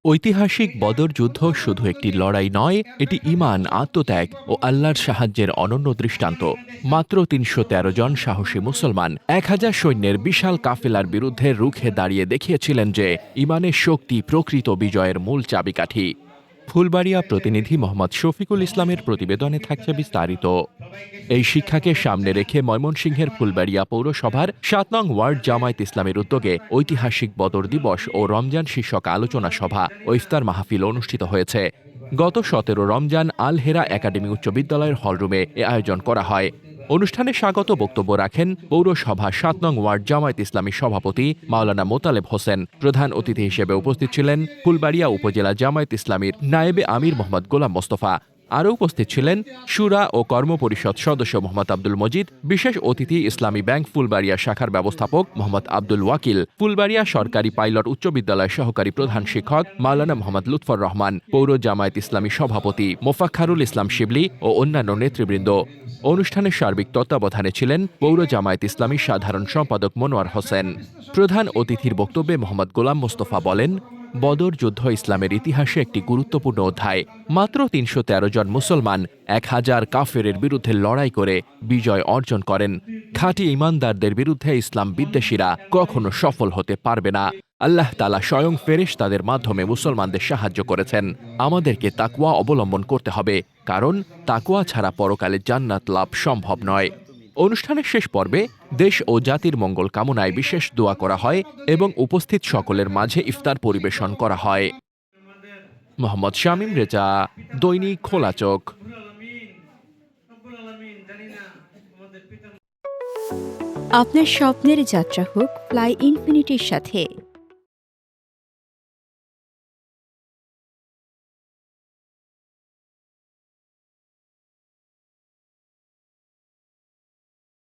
ঐতিহাসিক বদর যুদ্ধ শুধু একটি লড়াই নয়, এটি ঈমান, আত্মত্যাগ ও আল্লাহর সাহায্যের অনন্য দৃষ্টান্ত। মাত্র ৩১৩ জন সাহসী মুসলমান ১,০০০ সৈন্যের বিশাল কাফেলার বিরুদ্ধে রুখে দাঁড়িয়ে দেখিয়েছিলেন যে ঈমানের শক্তি প্রকৃত বিজয়ের মূল চাবিকাঠি। ফুলবাড়িয়া প্রতিনিধি মোহাম্মদ শফিকুল ইসলামের প্রতিবেদনে থাকছে বিস্তারিত। এই শিক্ষাকে সামনে রেখে ময়মনসিংহের ফুলবাড়িয়া পৌরসভার ৭ নং ওয়ার্ড জামায়াত ইসলামের উদ্যোগে ঐতিহাসিক বদর দিবস ও রমজান শীর্ষক আলোচনা সভা ও ইফতার মাহফিল অনুষ্ঠিত হয়েছে। গত ১৭ রমজান আল হেরা একাডেমি উচ্চ বিদ্যালয়ের হলরুমে এ আয়োজন করা হয়। অনুষ্ঠানে স্বাগত বক্তব্য রাখেন পৌরসভা ৭ নং ওয়ার্ড জামায়াত ইসলামী সভাপতি মাওলানা মোতালেব হোসেন। প্রধান অতিথি হিসেবে উপস্থিত ছিলেন ফুলবাড়িয়া উপজেলা জামায়াত ইসলামীর নায়েবে আমির মোহাম্মদ গোলাম মোস্তফা। আরও উপস্থিত ছিলেন শুরা ও কর্মপরিষদ সদস্য মোহাম্মদ আব্দুল মজিদ, বিশেষ অতিথি ইসলামী ব্যাংক ফুলবাড়িয়া শাখার ব্যবস্থাপক মোহাম্মদ আব্দুল ওয়াকিল, ফুলবাড়িয়া সরকারি পাইলট উচ্চ বিদ্যালয় সহকারী প্রধান শিক্ষক মাওলানা মোহাম্মদ লুৎফর রহমান, পৌর জামায়াত ইসলামী সভাপতি মোফাক্খারুল ইসলাম শিবলি ও অন্যান্য নেতৃবৃন্দ। অনুষ্ঠানের সার্বিক তত্ত্বাবধানে ছিলেন পৌর জামায়াত ইসলামী সাধারণ সম্পাদক মনোয়ার হোসেন। প্রধান অতিথির বক্তব্যে মোহাম্মদ গোলাম মোস্তফা বলেন, বদর যুদ্ধ ইসলামের ইতিহাসে একটি গুরুত্বপূর্ণ অধ্যায়। মাত্র ৩১৩ জন মুসলমান ১,০০০ কাফেরের বিরুদ্ধে লড়াই করে বিজয় অর্জন করেন। খাঁটি ঈমানদারদের বিরুদ্ধে ইসলাম বিদ্বেষীরা কখনো সফল হতে পারবে না। আল্লাহ তাআলা স্বয়ং ফেরেশতাদের মাধ্যমে মুসলমানদের সাহায্য করেছেন। আমাদেরকে তাকওয়া অবলম্বন করতে হবে, কারণ তাকওয়া ছাড়া পরকালে জান্নাত লাভ সম্ভব নয়। অনুষ্ঠানের শেষ পর্বে দেশ ও জাতির মঙ্গল কামনায় বিশেষ দোয়া করা হয় এবং উপস্থিত সকলের মাঝে ইফতার পরিবেশন করা হয়। মোহাম্মদ শামীম রেজা, দৈনিক খোলা চোখ। আপনার স্বপ্নের যাত্রা হোক ফ্লাই ইনফিনিটির সাথে।